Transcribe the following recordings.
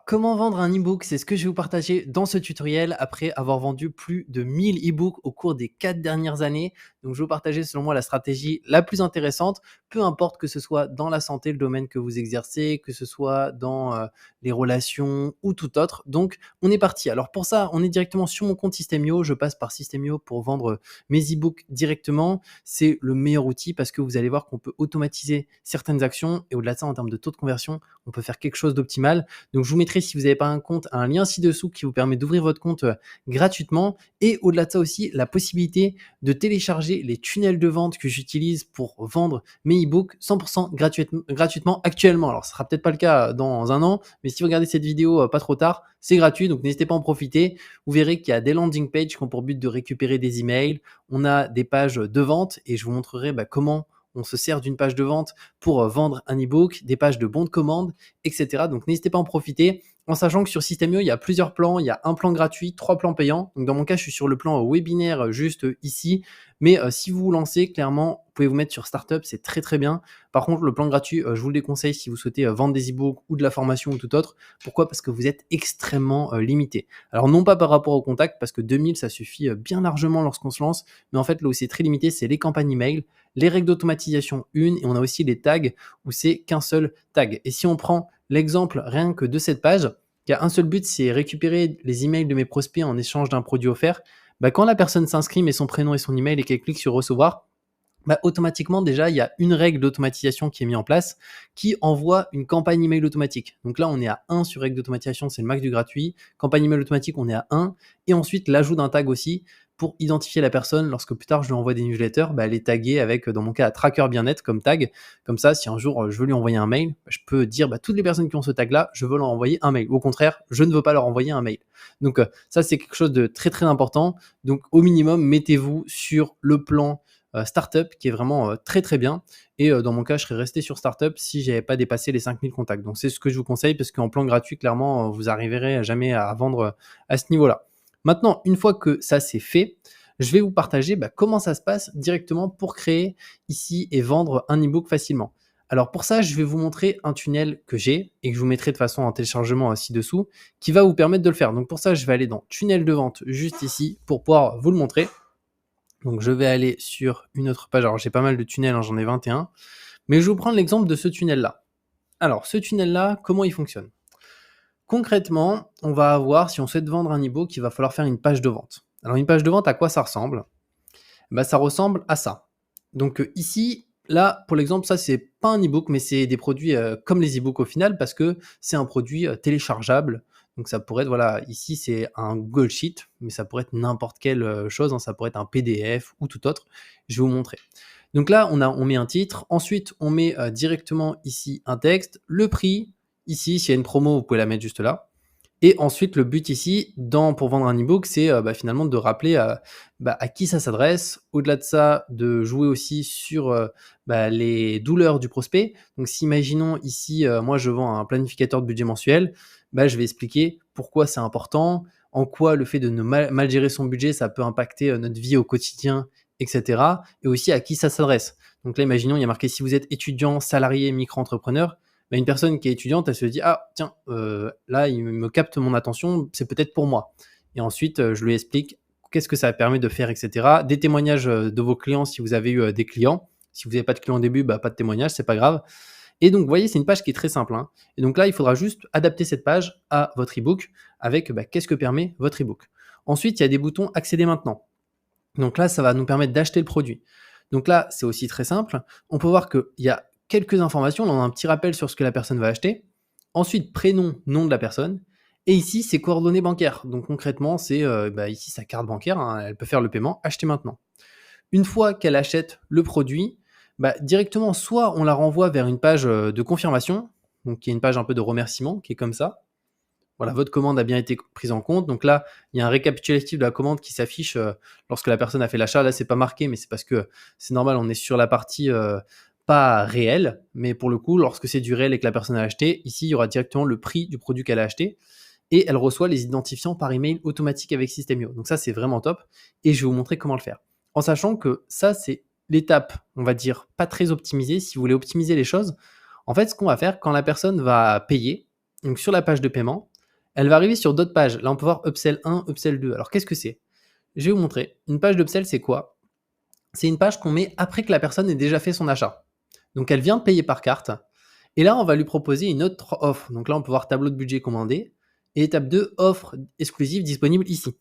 Comment vendre un e-book? C'est ce que je vais vous partager dans ce tutoriel après avoir vendu plus de 1000 e-books au cours des 4 dernières années. Donc, je vais vous partager selon moi la stratégie la plus intéressante, peu importe que ce soit dans la santé, le domaine que vous exercez, que ce soit dans les relations ou tout autre. Donc, on est parti. Alors pour ça, on est directement sur mon compte Systemio. Je passe par Systemio pour vendre mes e-books directement. C'est le meilleur outil parce que vous allez voir qu'on peut automatiser certaines actions et au-delà de ça, en termes de taux de conversion, on peut faire quelque chose d'optimal. Donc, je vous mettrai, si vous n'avez pas un compte, un lien ci-dessous qui vous permet d'ouvrir votre compte gratuitement. Et au-delà de ça aussi, la possibilité de télécharger les tunnels de vente que j'utilise pour vendre mes e-books 100% gratuitement actuellement. Alors, ce sera peut-être pas le cas dans un an, mais si vous regardez cette vidéo pas trop tard, c'est gratuit, donc n'hésitez pas à en profiter. Vous verrez qu'il y a des landing pages qui ont pour but de récupérer des emails. On a des pages de vente et je vous montrerai comment on se sert d'une page de vente pour vendre un e-book, des pages de bons de commande, etc. Donc n'hésitez pas à en profiter, en sachant que sur Systemio, il y a plusieurs plans. Il y a un plan gratuit, 3 plans payants. Donc dans mon cas, je suis sur le plan webinaire juste ici. Mais si vous vous lancez, clairement, vous pouvez vous mettre sur Startup, c'est très très bien. Par contre, le plan gratuit, je vous le déconseille si vous souhaitez vendre des e-books ou de la formation ou tout autre. Pourquoi? Parce que vous êtes extrêmement limité. Alors non pas par rapport au contact, parce que 2000, ça suffit bien largement lorsqu'on se lance. Mais en fait, là où c'est très limité, c'est les campagnes email, les règles d'automatisation une, et on a aussi les tags où c'est qu'un seul tag. Et si on prend l'exemple rien que de cette page, qui a un seul but, c'est récupérer les emails de mes prospects en échange d'un produit offert. Quand la personne s'inscrit, met son prénom et son email et qu'elle clique sur recevoir, automatiquement déjà, il y a une règle d'automatisation qui est mise en place qui envoie une campagne email automatique. Donc là, on est à 1 sur règle d'automatisation, c'est le max du gratuit. Campagne email automatique, on est à 1. Et ensuite, l'ajout d'un tag aussi pour identifier la personne lorsque plus tard je lui envoie des newsletters, elle est taguée avec, dans mon cas, tracker bien-être comme tag. Comme ça, si un jour je veux lui envoyer un mail, je peux dire toutes les personnes qui ont ce tag-là, je veux leur envoyer un mail. Au contraire, je ne veux pas leur envoyer un mail. Donc ça, c'est quelque chose de très très important. Donc au minimum, mettez-vous sur le plan Startup qui est vraiment très très bien. Et dans mon cas, je serais resté sur Startup si j'avais pas dépassé les 5000 contacts. Donc c'est ce que je vous conseille parce qu'en plan gratuit, clairement, vous arriverez jamais à vendre à ce niveau-là. Maintenant, une fois que ça c'est fait, je vais vous partager comment ça se passe directement pour créer ici et vendre un e-book facilement. Alors pour ça, je vais vous montrer un tunnel que j'ai et que je vous mettrai de façon en téléchargement ci-dessous qui va vous permettre de le faire. Donc pour ça, je vais aller dans tunnel de vente juste ici pour pouvoir vous le montrer. Donc je vais aller sur une autre page. Alors j'ai pas mal de tunnels, j'en ai 21. Mais je vais vous prendre l'exemple de ce tunnel-là. Alors ce tunnel-là, comment il fonctionne? Concrètement, on va avoir, si on souhaite vendre un e-book, il va falloir faire une page de vente. Alors une page de vente, à quoi ça ressemble? Ça ressemble à ça. Donc ici, là, pour l'exemple, ça c'est pas un e-book, mais c'est des produits comme les e-books au final, parce que c'est un produit téléchargeable. Donc ça pourrait être, voilà, ici c'est un Google Sheet, mais ça pourrait être n'importe quelle chose, ça pourrait être un PDF ou tout autre. Je vais vous montrer. Donc là, on met un titre, ensuite on met directement ici un texte, le prix, ici s'il y a une promo, vous pouvez la mettre juste là. Et ensuite, le but ici, pour vendre un e-book, c'est finalement de rappeler à qui ça s'adresse. Au-delà de ça, de jouer aussi sur les douleurs du prospect. Donc, si imaginons ici, moi, je vends un planificateur de budget mensuel, je vais expliquer pourquoi c'est important, en quoi le fait de ne mal gérer son budget, ça peut impacter notre vie au quotidien, etc. Et aussi à qui ça s'adresse. Donc là, imaginons, il y a marqué si vous êtes étudiant, salarié, micro-entrepreneur, une personne qui est étudiante, elle se dit « Ah, tiens, là, il me capte mon attention, c'est peut-être pour moi. » Et ensuite, je lui explique qu'est-ce que ça permet de faire, etc. Des témoignages de vos clients si vous avez eu des clients. Si vous n'avez pas de clients au début, pas de témoignage, c'est pas grave. Et donc, vous voyez, c'est une page qui est très simple. Et donc là, il faudra juste adapter cette page à votre e-book avec qu'est-ce que permet votre e-book. Ensuite, il y a des boutons « Accéder maintenant ». Donc là, ça va nous permettre d'acheter le produit. Donc là, c'est aussi très simple. On peut voir qu'il y a quelques informations. Là, on a un petit rappel sur ce que la personne va acheter. Ensuite, prénom, nom de la personne. Et ici, ses coordonnées bancaires. Donc concrètement, c'est ici sa carte bancaire. Elle peut faire le paiement, acheter maintenant. Une fois qu'elle achète le produit, directement, soit on la renvoie vers une page de confirmation, donc qui est une page un peu de remerciement, qui est comme ça. Voilà, votre commande a bien été prise en compte. Donc là, il y a un récapitulatif de la commande qui s'affiche lorsque la personne a fait l'achat. Là, c'est pas marqué, mais c'est parce que c'est normal, on est sur la partie pas réelle. Mais pour le coup, lorsque c'est du réel et que la personne a acheté, ici, il y aura directement le prix du produit qu'elle a acheté. Et elle reçoit les identifiants par email automatique avec Systemio. Donc ça, c'est vraiment top. Et je vais vous montrer comment le faire. En sachant que ça, c'est l'étape, on va dire, pas très optimisée. Si vous voulez optimiser les choses, en fait, ce qu'on va faire, quand la personne va payer, donc sur la page de paiement, Elle va arriver sur d'autres pages. Là, on peut voir upsell 1, upsell 2. Alors, qu'est-ce que c'est? Je vais vous montrer. Une page d'upsell, c'est quoi? C'est une page qu'on met après que la personne ait déjà fait son achat. Donc, elle vient de payer par carte. Et là, on va lui proposer une autre offre. Donc là, on peut voir tableau de budget commandé. Et étape 2, offre exclusive disponible ici.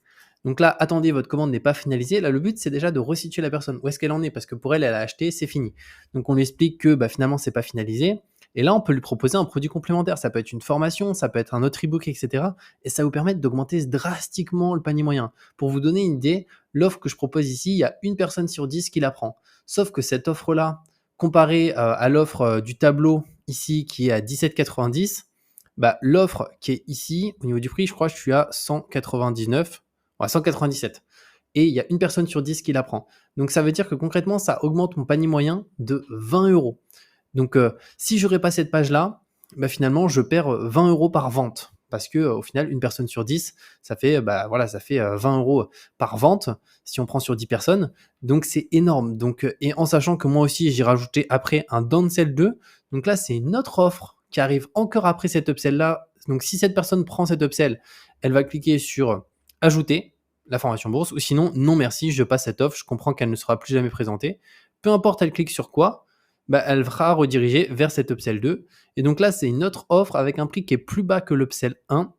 Donc là, attendez, votre commande n'est pas finalisée. Là, le but, c'est déjà de resituer la personne. Où est-ce qu'elle en est? Parce que pour elle, elle a acheté, c'est fini. Donc on lui explique que finalement, c'est pas finalisé. Et là, on peut lui proposer un produit complémentaire. Ça peut être une formation, ça peut être un autre e-book, etc. Et ça va vous permettre d'augmenter drastiquement le panier moyen. Pour vous donner une idée, l'offre que je propose ici, il y a une personne sur 10 qui la prend. Sauf que cette offre-là, comparée à l'offre du tableau ici qui est à 17,90, l'offre qui est ici, au niveau du prix, je crois que je suis à 199, 197. Et il y a une personne sur 10 qui la prend. Donc ça veut dire que concrètement, ça augmente mon panier moyen de 20 euros. Donc si je n'aurais pas cette page-là, finalement, je perds 20 euros par vente. Parce que au final, une personne sur 10, ça fait, ça fait 20 euros par vente si on prend sur 10 personnes. Donc c'est énorme. Donc, et en sachant que moi aussi, j'ai rajouté après un downsell 2. Donc là, c'est une autre offre qui arrive encore après cette upsell-là. Donc si cette personne prend cette upsell, elle va cliquer sur ajouter la formation bourse, ou sinon, non merci, je passe cette offre, je comprends qu'elle ne sera plus jamais présentée. Peu importe, elle clique sur quoi, elle sera redirigée vers cette upsell 2. Et donc là, c'est une autre offre avec un prix qui est plus bas que l'upsell 1,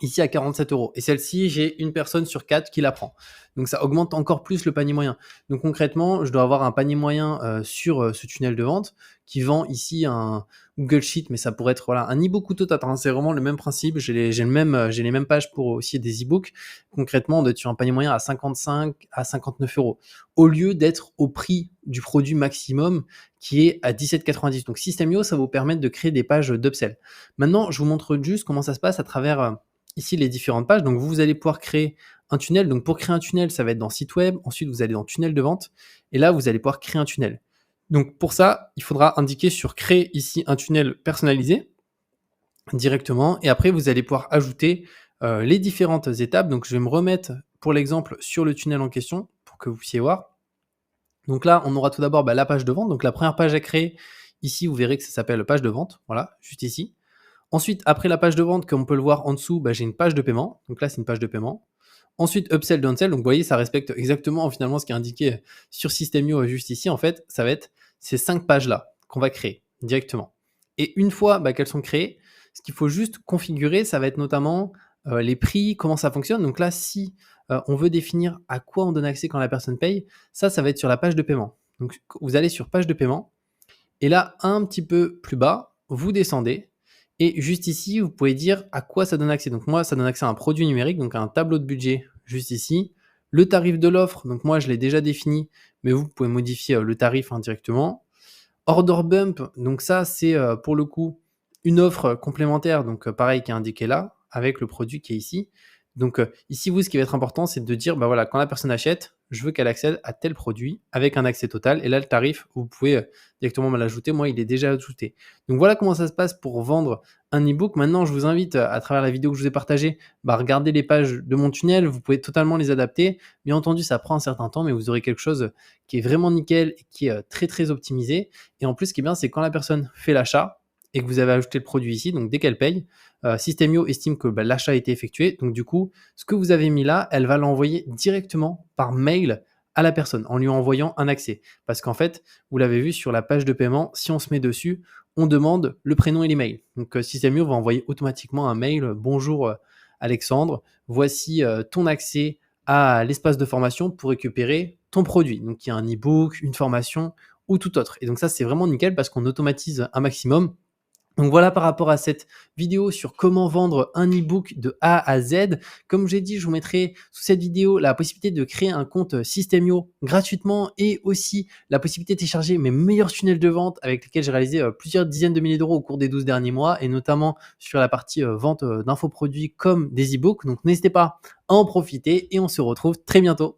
ici à 47 euros. Et celle-ci, j'ai une personne sur 4 qui la prend. Donc ça augmente encore plus le panier moyen. Donc concrètement, je dois avoir un panier moyen sur ce tunnel de vente qui vend ici un Google Sheet, mais ça pourrait être un e-book ou Totat. C'est vraiment le même principe. J'ai les mêmes pages pour aussi des e-books. Concrètement, on doit être sur un panier moyen à 55 à 59 euros. Au lieu d'être au prix du produit maximum qui est à 17,90. Donc System.io, ça va vous permettre de créer des pages d'upsell. Maintenant, je vous montre juste comment ça se passe à travers ici les différentes pages. Donc vous allez pouvoir créer un tunnel. Donc pour créer un tunnel, ça va être dans site web. Ensuite, vous allez dans tunnel de vente. Et là, vous allez pouvoir créer un tunnel. Donc pour ça, il faudra indiquer sur créer ici un tunnel personnalisé directement. Et après, vous allez pouvoir ajouter les différentes étapes. Donc je vais me remettre pour l'exemple sur le tunnel en question pour que vous puissiez voir. Donc là, on aura tout d'abord la page de vente. Donc la première page à créer, ici, vous verrez que ça s'appelle page de vente. Voilà, juste ici. Ensuite, après la page de vente, comme on peut le voir en dessous, j'ai une page de paiement. Donc là, c'est une page de paiement. Ensuite, upsell, downsell. Donc vous voyez, ça respecte exactement finalement ce qui est indiqué sur System.io juste ici. En fait, ça va être ces 5 pages-là qu'on va créer directement. Et une fois qu'elles sont créées, ce qu'il faut juste configurer, ça va être notamment les prix, comment ça fonctionne. Donc là, si on veut définir à quoi on donne accès quand la personne paye, ça va être sur la page de paiement. Donc vous allez sur page de paiement. Et là, un petit peu plus bas, vous descendez. Et juste ici, vous pouvez dire à quoi ça donne accès. Donc moi, ça donne accès à un produit numérique, donc à un tableau de budget juste ici. Le tarif de l'offre, donc moi, je l'ai déjà défini, mais vous pouvez modifier le tarif directement. Order bump, donc ça, c'est pour le coup une offre complémentaire, donc pareil, qui est indiqué là, avec le produit qui est ici. Donc ici, vous, ce qui va être important, c'est de dire, quand la personne achète, je veux qu'elle accède à tel produit avec un accès total. Et là, le tarif, vous pouvez directement me l'ajouter. Moi, il est déjà ajouté. Donc voilà comment ça se passe pour vendre un e-book. Maintenant, je vous invite, à travers la vidéo que je vous ai partagée, regarder les pages de mon tunnel. Vous pouvez totalement les adapter. Bien entendu, ça prend un certain temps, mais vous aurez quelque chose qui est vraiment nickel et qui est très, très optimisé. Et en plus, ce qui est bien, c'est quand la personne fait l'achat et que vous avez ajouté le produit ici, donc dès qu'elle paye, System.io estime que l'achat a été effectué. Donc du coup, ce que vous avez mis là, elle va l'envoyer directement par mail à la personne en lui envoyant un accès. Parce qu'en fait, vous l'avez vu sur la page de paiement, si on se met dessus, on demande le prénom et l'email. Donc System.io va envoyer automatiquement un mail. Bonjour Alexandre, voici ton accès à l'espace de formation pour récupérer ton produit. Donc il y a un e-book, une formation ou tout autre. Et donc ça, c'est vraiment nickel parce qu'on automatise un maximum. Donc voilà par rapport à cette vidéo sur comment vendre un e-book de A à Z. Comme j'ai dit, je vous mettrai sous cette vidéo la possibilité de créer un compte System.io gratuitement et aussi la possibilité de télécharger mes meilleurs tunnels de vente avec lesquels j'ai réalisé plusieurs dizaines de milliers d'euros au cours des 12 derniers mois et notamment sur la partie vente d'infoproduits comme des e-books. Donc n'hésitez pas à en profiter et on se retrouve très bientôt.